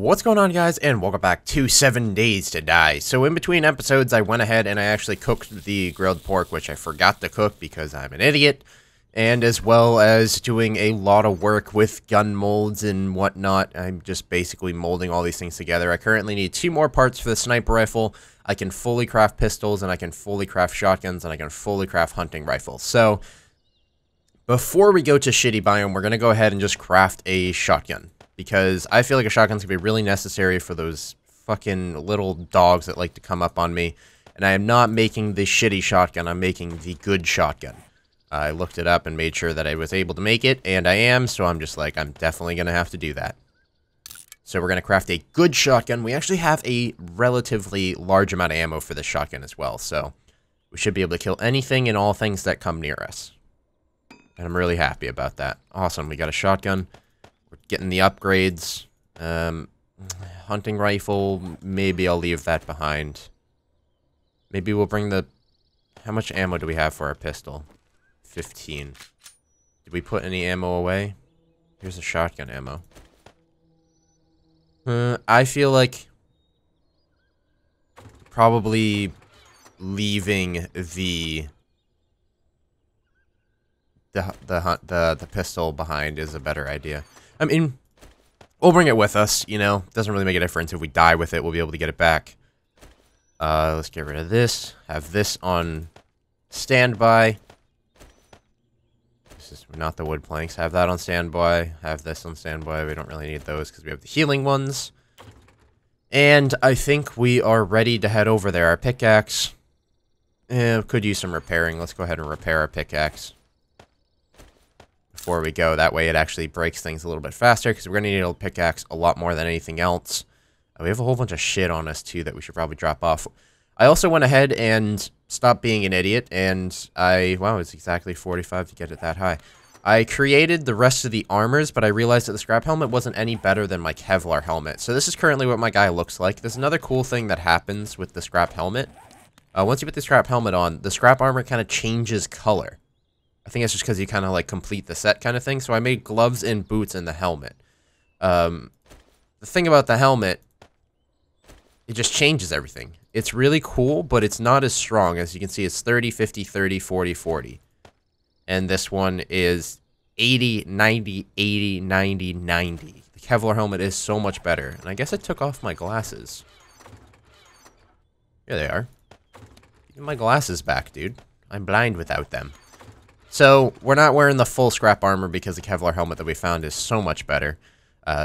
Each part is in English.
What's going on, guys, and welcome back to 7 Days to Die. So in between episodes, I went ahead and I actually cooked the grilled pork, which I forgot to cook because I'm an idiot, and as well as doing a lot of work with gun molds and whatnot. I'm just basically molding all these things together. I currently need 2 more parts for the sniper rifle. I can fully craft pistols, and I can fully craft shotguns, and I can fully craft hunting rifles. So before we go to shitty biome, we're going to go ahead and just craft a shotgun, because I feel like a shotgun's going to be really necessary for those fucking little dogs that like to come up on me. And I am not making the shitty shotgun, I'm making the good shotgun. I looked it up and made sure that I was able to make it, and I am, so I'm just like, I'm definitely going to have to do that. So we're going to craft a good shotgun. We actually have a relatively large amount of ammo for this shotgun as well, so we should be able to kill anything and all things that come near us. And I'm really happy about that. Awesome, we got a shotgun. Getting the upgrades. Hunting rifle, maybe I'll leave that behind. Maybe we'll bring the... How much ammo do we have for our pistol? 15. Did we put any ammo away? Here's the shotgun ammo. I feel like probably leaving the pistol behind is a better idea. I mean, we'll bring it with us, you know. Doesn't really make a difference. If we die with it, we'll be able to get it back. Let's get rid of this. Have this on standby. This is not the wood planks. Have that on standby. Have this on standby. We don't really need those because we have the healing ones. And I think we are ready to head over there. Our pickaxe could use some repairing. Let's go ahead and repair our pickaxe before we go. That way it actually breaks things a little bit faster, because we're going to need a pickaxe a lot more than anything else. We have a whole bunch of shit on us too that we should probably drop off. I also went ahead and stopped being an idiot, and wow, it's exactly 45 to get it that high. I created the rest of the armors, but I realized that the scrap helmet wasn't any better than my Kevlar helmet. So this is currently what my guy looks like. There's another cool thing that happens with the scrap helmet. Once you put the scrap helmet on, the scrap armor kind of changes color. I think it's just because you kind of like complete the set kind of thing. So I made gloves and boots and the helmet. The thing about the helmet, it just changes everything. It's really cool, but it's not as strong. As you can see, it's 30, 50, 30, 40, 40. And this one is 80, 90, 80, 90, 90. The Kevlar helmet is so much better. And I guess I took off my glasses. Here they are. Give my glasses back, dude. I'm blind without them. So, we're not wearing the full scrap armor because the Kevlar helmet that we found is so much better.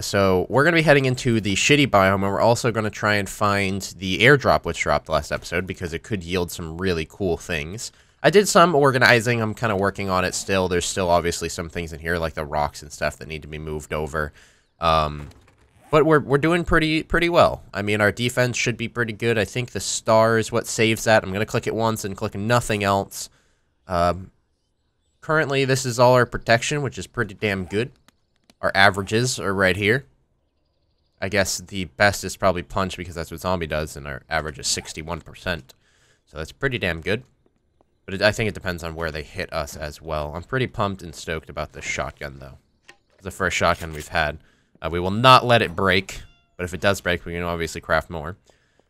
So, we're going to be heading into the shitty biome, and we're also going to try and find the airdrop which dropped last episode, because it could yield some really cool things. I did some organizing. I'm kind of working on it still. There's still obviously some things in here, like the rocks and stuff, that need to be moved over. But we're doing pretty well. I mean, our defense should be pretty good. I think the star is what saves that. I'm going to click it once and click nothing else. Currently, this is all our protection, which is pretty damn good. Our averages are right here. I guess the best is probably punch, because that's what zombie does, and our average is 61%. So that's pretty damn good. But I think it depends on where they hit us as well. I'm pretty pumped and stoked about this shotgun, though. It's the first shotgun we've had. We will not let it break, but if it does break, we can obviously craft more.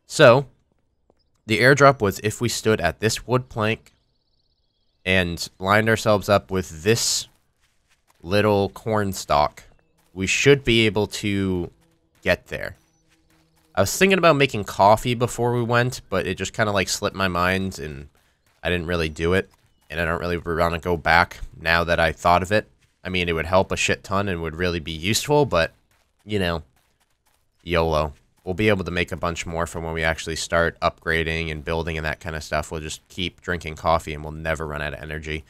So, the airdrop was if we stood at this wood plank and lined ourselves up with this little corn stalk, we should be able to get there. I was thinking about making coffee before we went, but it just kind of like slipped my mind, and I didn't really do it, and I don't really want to go back now that I thought of it. I mean, it would help a shit ton and would really be useful, but, you know, YOLO. We'll be able to make a bunch more from when we actually start upgrading and building and that kind of stuff. We'll just keep drinking coffee and we'll never run out of energy.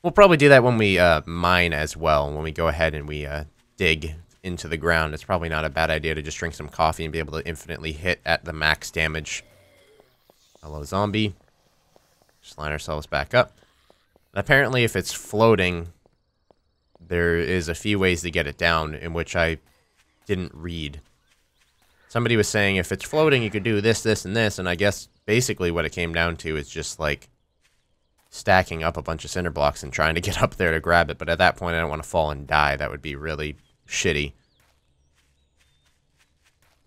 We'll probably do that when we mine as well. When we go ahead and we dig into the ground, it's probably not a bad idea to just drink some coffee and be able to infinitely hit at the max damage. Hello, zombie. Just line ourselves back up. And apparently, if it's floating, there is a few ways to get it down, in which I didn't read. Somebody was saying if it's floating, you could do this, this, and this, and I guess basically what it came down to is just, like, stacking up a bunch of cinder blocks and trying to get up there to grab it, but at that point, I don't want to fall and die. That would be really shitty.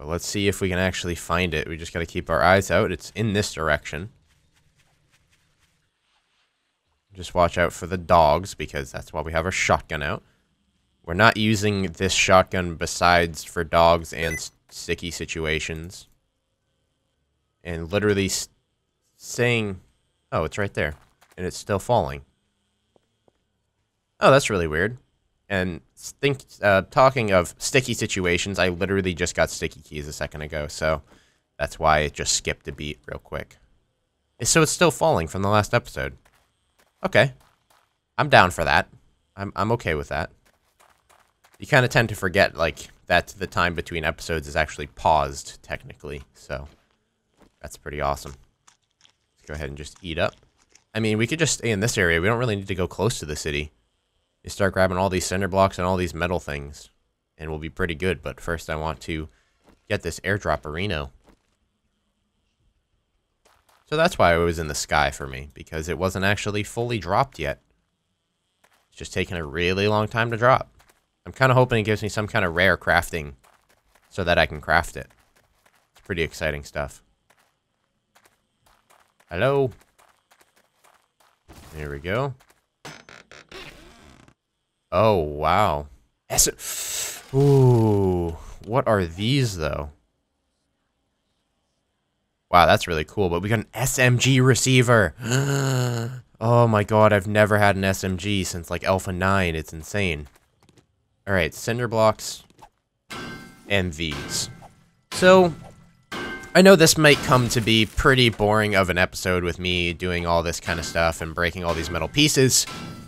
But let's see if we can actually find it. We just gotta keep our eyes out. It's in this direction. Just watch out for the dogs, because that's why we have our shotgun out. We're not using this shotgun besides for dogs and sticky situations. And literally saying... Oh, it's right there. And it's still falling. Oh, that's really weird. And talking of sticky situations, I literally just got sticky keys a second ago, so that's why it just skipped a beat real quick. So it's still falling from the last episode. Okay. I'm down for that. I'm okay with that. You kind of tend to forget, like, that the time between episodes is actually paused, technically, so that's pretty awesome. Let's go ahead and just eat up. I mean, we could just stay in this area. We don't really need to go close to the city. You start grabbing all these cinder blocks and all these metal things, and we'll be pretty good. But first I want to get this airdrop arena. So that's why it was in the sky for me, because it wasn't actually fully dropped yet. It's just taking a really long time to drop. I'm kind of hoping it gives me some kind of rare crafting so that I can craft it. It's pretty exciting stuff. Hello? There we go. Oh, wow. Ooh. What are these, though? Wow, that's really cool. But we got an SMG receiver. Oh, my God. I've never had an SMG since, like, Alpha 9. It's insane. All right, cinder blocks. And these. So... I know this might come to be pretty boring of an episode with me doing all this kind of stuff and breaking all these metal pieces,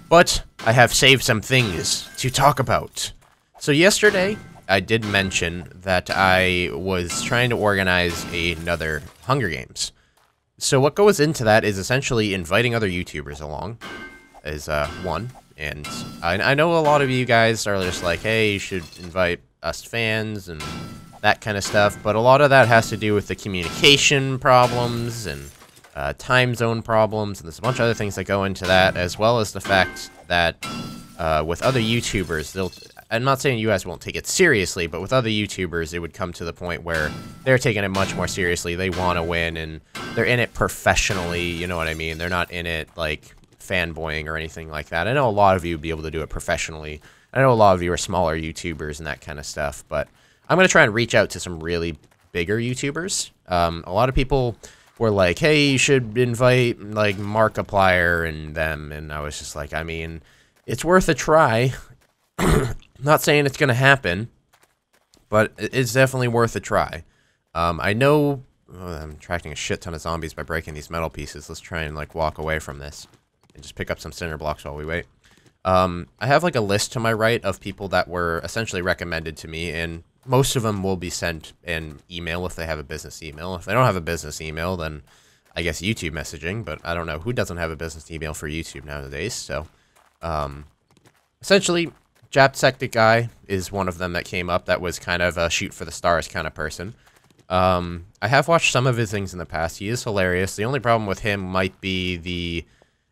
but I have saved some things to talk about. So yesterday, I did mention that I was trying to organize another Hunger Games. So what goes into that is essentially inviting other YouTubers along, is one. And I know a lot of you guys are just like, hey, you should invite us fans and that kind of stuff, but a lot of that has to do with the communication problems and time zone problems, and there's a bunch of other things that go into that, as well as the fact that with other YouTubers, I'm not saying you guys won't take it seriously, but with other YouTubers, it would come to the point where they're taking it much more seriously. They want to win, and they're in it professionally, you know what I mean? They're not in it, like, fanboying or anything like that. I know a lot of you would be able to do it professionally. I know a lot of you are smaller YouTubers and that kind of stuff, but I'm going to try and reach out to some really bigger YouTubers. A lot of people were like, hey, you should invite, like, Markiplier and them, and I was just like, I mean, it's worth a try. Not saying it's going to happen, but it's definitely worth a try. I know I'm attracting a shit ton of zombies by breaking these metal pieces. Let's try and, like, walk away from this and just pick up some cinder blocks while we wait. I have, like, a list to my right of people that were essentially recommended to me, and most of them will be sent an email if they have a business email. If they don't have a business email, then I guess YouTube messaging, but I don't know who doesn't have a business email for YouTube nowadays. So, essentially, Japsectic guy is one of them that came up that was kind of a shoot for the stars kind of person. I have watched some of his things in the past. He is hilarious. The only problem with him might be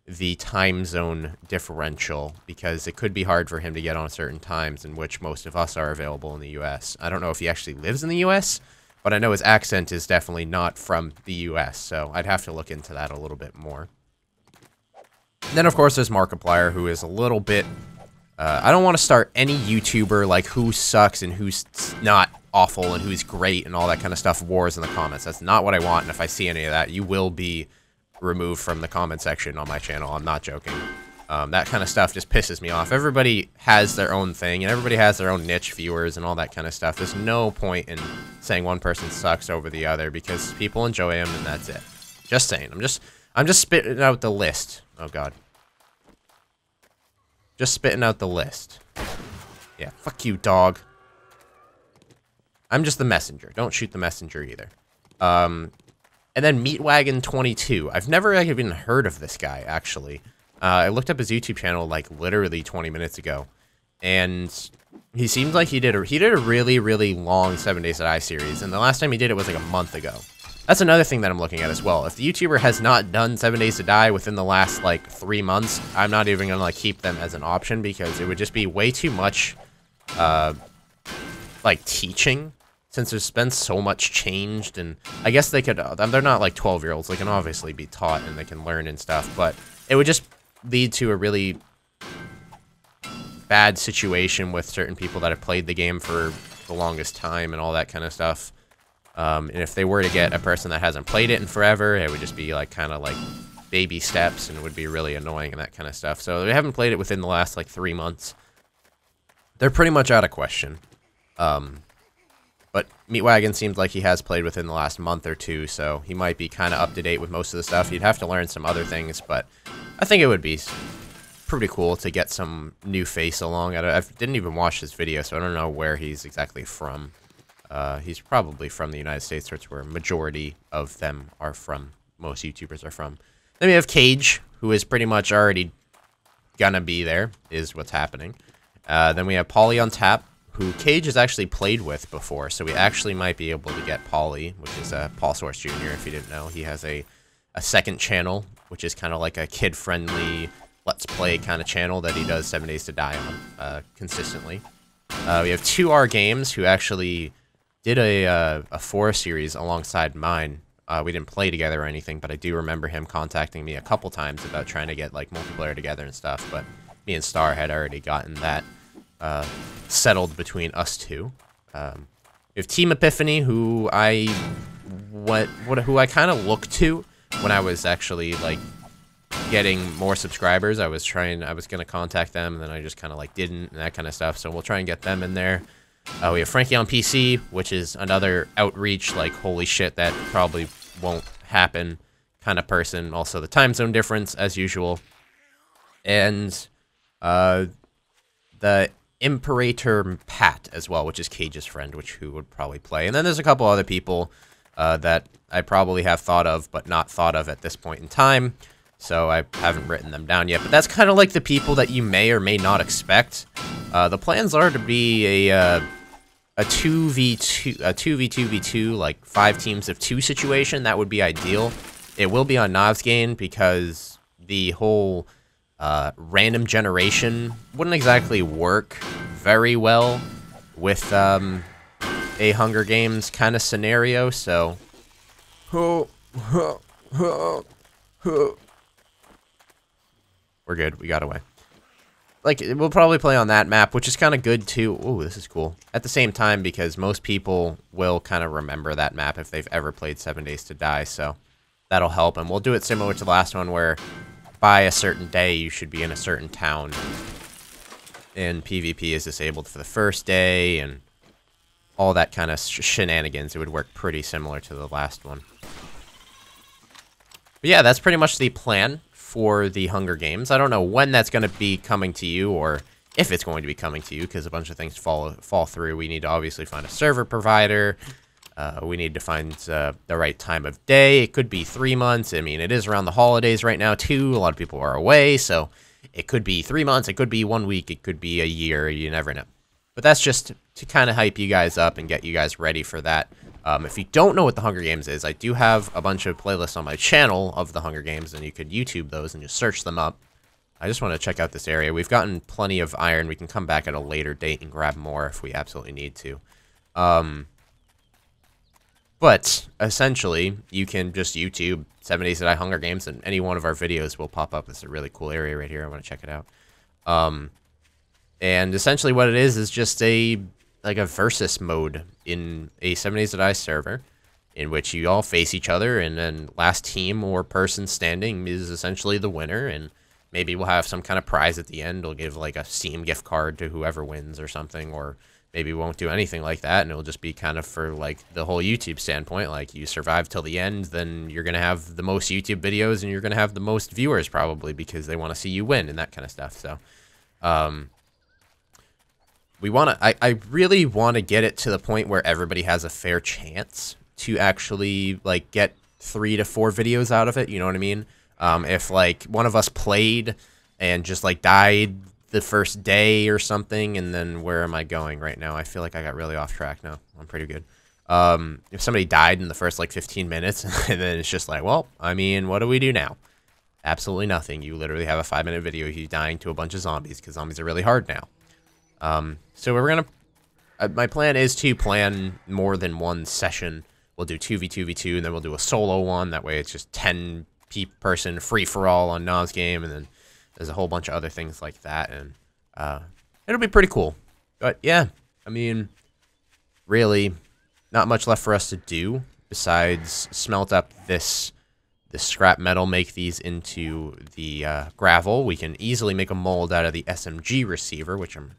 the time zone differential, because it could be hard for him to get on certain times in which most of us are available in the US. I don't know if he actually lives in the US, but I know his accent is definitely not from the US, so I'd have to look into that a little bit more. And then, of course, there's Markiplier, who is a little bit... I don't want to start any YouTuber, like, who sucks and who's not awful and who's great and all that kind of stuff, wars in the comments. That's not what I want, and if I see any of that, you will be removed from the comment section on my channel. I'm not joking. That kind of stuff just pisses me off. Everybody has their own thing, and everybody has their own niche viewers and all that kind of stuff. There's no point in saying one person sucks over the other, because people enjoy him, and that's it. Just saying. I'm just spitting out the list. Oh, God. Just spitting out the list. Yeah, fuck you, dog. I'm just the messenger. Don't shoot the messenger either. And then Meatwagon22. I've never even heard of this guy, actually. I looked up his YouTube channel, like, literally 20 minutes ago. And he seemed like he did a really, really long 7 Days to Die series. And the last time he did it was, like, a month ago. That's another thing that I'm looking at as well. If the YouTuber has not done 7 Days to Die within the last, like, 3 months, I'm not even going to, like, keep them as an option, because it would just be way too much, like, teaching since there's been so much changed, and I guess they could, they're not like 12-year-olds, they can obviously be taught and they can learn and stuff, but it would just lead to a really bad situation with certain people that have played the game for the longest time and all that kind of stuff. And if they were to get a person that hasn't played it in forever, it would just be like kind of like baby steps, and it would be really annoying and that kind of stuff. So they haven't played it within the last like 3 months. They're pretty much out of question. But Meatwagon seems like he has played within the last month or two, so he might be kind of up to date with most of the stuff. He'd have to learn some other things, but I think it would be pretty cool to get some new face along. I didn't even watch this video, so I don't know where he's exactly from. He's probably from the United States, that's where a majority of them are from. Most YouTubers are from. Then we have Cage, who is pretty much already gonna be there, is what's happening. Then we have Polly on tap, who Cage has actually played with before, so we actually might be able to get Polly, which is Paul Source Jr., if you didn't know. He has a second channel, which is kind of like a kid-friendly Let's Play kind of channel that he does 7 Days to Die on consistently. We have 2R Games, who actually did a 4 series alongside mine. We didn't play together or anything, but I do remember him contacting me a couple times about trying to get like multiplayer together and stuff, but me and Star had already gotten that settled between us two. We have Team Epiphany, who I kind of looked to when I was actually like getting more subscribers. I was gonna contact them, and then I just kind of like didn't, and that kind of stuff. So we'll try and get them in there. We have Frankie on PC, which is another outreach, like holy shit, that probably won't happen kind of person. Also the time zone difference as usual, and the Imperator Pat as well, which is Cage's friend, who would probably play. And then there's a couple other people that I probably have thought of, but not thought of at this point in time. So I haven't written them down yet. But that's kind of like the people that you may or may not expect. The plans are to be a 2v2, a 2v2v2, like 5 teams of 2 situation. That would be ideal. It will be on Novsgain because the whole random generation wouldn't exactly work very well with a Hunger Games kind of scenario, so we're good. We got away. Like, we'll probably play on that map, which is kind of good too. Ooh, this is cool. At the same time, because most people will kind of remember that map if they've ever played 7 Days to Die, so that'll help. And we'll do it similar to the last one, where by a certain day, you should be in a certain town, and PvP is disabled for the first day, and all that kind of shenanigans. It would work pretty similar to the last one. But yeah, that's pretty much the plan for the Hunger Games. I don't know when that's going to be coming to you, or if it's going to be coming to you, because a bunch of things fall through. We need to obviously find a server provider. We need to find the right time of day. It could be 3 months. I mean, it is around the holidays right now, too. A lot of people are away, so it could be 3 months. It could be 1 week. It could be a year. You never know. But that's just to kind of hype you guys up and get you guys ready for that. If you don't know what the Hunger Games is, I do have a bunch of playlists on my channel of the Hunger Games, and you could YouTube those and just search them up. I just want to check out this area. We've gotten plenty of iron. We can come back at a later date and grab more if we absolutely need to. But essentially, you can just YouTube 7 Days to Die Hunger Games, and any one of our videos will pop up. It's a really cool area right here. I want to check it out. And essentially what it is just like a versus mode in a 7 Days to Die server, in which you all face each other, and then last team or person standing is essentially the winner, and maybe we'll have some kind of prize at the end. We'll give like a Steam gift card to whoever wins or something, or maybe we won't do anything like that, and it'll just be kind of for like the whole YouTube standpoint. Like, you survive till the end, then you're going to have the most YouTube videos, and you're going to have the most viewers probably, because they want to see you win and that kind of stuff. So I really want to get it to the point where everybody has a fair chance to actually like get 3 to 4 videos out of it. You know what I mean? If like one of us played and just like died the first day or something, and then where am I going right now? I feel like I got really off track now. I'm pretty good. If somebody died in the first like 15 minutes, and then it's just like, well, I mean, what do we do now? Absolutely nothing. You literally have a 5-minute video of you dying to a bunch of zombies, because zombies are really hard now. So we're gonna My plan is to plan more than one session. We'll do 2v2v2, and then we'll do a solo one. That way it's just 10 person free-for-all on Nas game, and then there's a whole bunch of other things like that, and it'll be pretty cool. But yeah, I mean, really, not much left for us to do besides smelt up this scrap metal, make these into the gravel. We can easily make a mold out of the SMG receiver, which I'm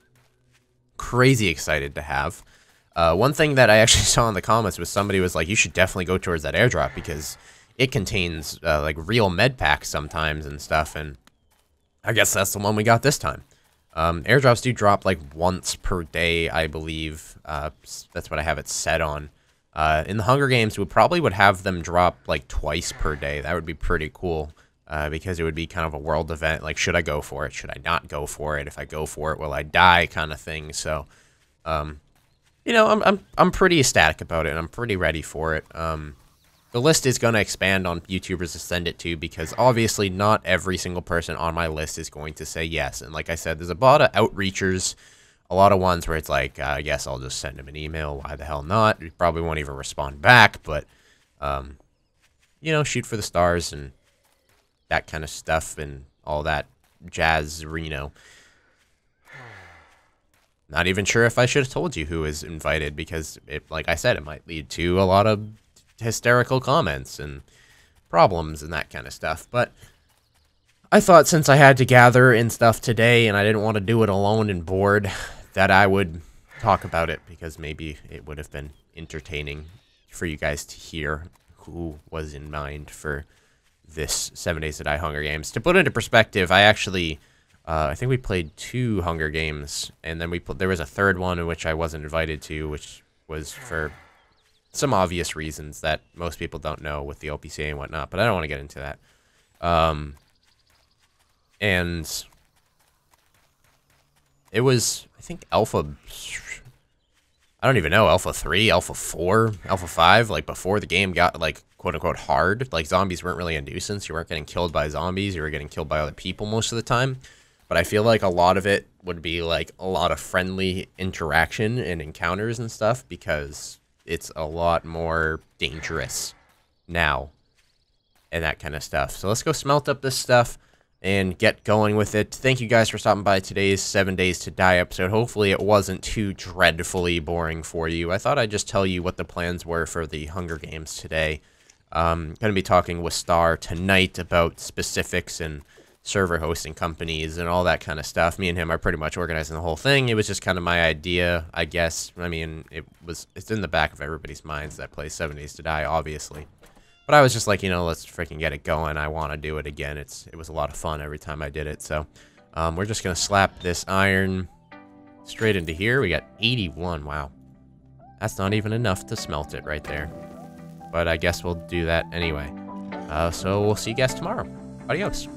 crazy excited to have. One thing that I actually saw in the comments was somebody was like, you should definitely go towards that airdrop because it contains like real med packs sometimes and stuff, and I guess that's the one we got this time. Airdrops do drop like once per day, I believe. That's what I have it set on. In the Hunger Games, we probably would have them drop like twice per day. That would be pretty cool because it would be kind of a world event. Like, should I go for it? Should I not go for it? If I go for it, will I die? Kind of thing. So, you know, I'm pretty ecstatic about it, and I'm pretty ready for it. The list is going to expand on YouTubers to send it to because obviously not every single person on my list is going to say yes. And like I said, there's a lot of outreachers, a lot of ones where it's like, yes, I'll just send them an email. Why the hell not? You probably won't even respond back, but, you know, shoot for the stars and that kind of stuff and all that jazz, you know. Not even sure if I should have told you who is invited because, like I said, it might lead to a lot of hysterical comments and problems and that kind of stuff. But I thought since I had to gather and stuff today and I didn't want to do it alone and bored, that I would talk about it because maybe it would have been entertaining for you guys to hear who was in mind for this 7 Days to Die Hunger Games. To put it into perspective, I actually I think we played 2 Hunger Games, and then there was a third one in which I wasn't invited to, which was for some obvious reasons that most people don't know with the OPCA and whatnot, but I don't want to get into that. And it was, I think, Alpha, I don't even know, Alpha 3, Alpha 4, Alpha 5, like before the game got, like, quote-unquote hard. Like, zombies weren't really a nuisance. You weren't getting killed by zombies. You were getting killed by other people most of the time. But I feel like a lot of it would be, like, a lot of friendly interaction and encounters and stuff because it's a lot more dangerous now and that kind of stuff. So let's go smelt up this stuff and get going with it. Thank you guys for stopping by today's 7 Days to Die episode. Hopefully it wasn't too dreadfully boring for you. I thought I'd just tell you what the plans were for the Hunger Games today. Going to be talking with Star tonight about specifics and server hosting companies and all that kind of stuff. Me and him are pretty much organizing the whole thing. It was just kind of my idea, I guess. I mean, it's in the back of everybody's minds that plays 7 Days to Die, obviously. But I was just like, you know, let's freaking get it going. I want to do it again. It was a lot of fun every time I did it. So we're just going to slap this iron straight into here. We got 81. Wow. That's not even enough to smelt it right there. But I guess we'll do that anyway. So we'll see you guys tomorrow. Adios.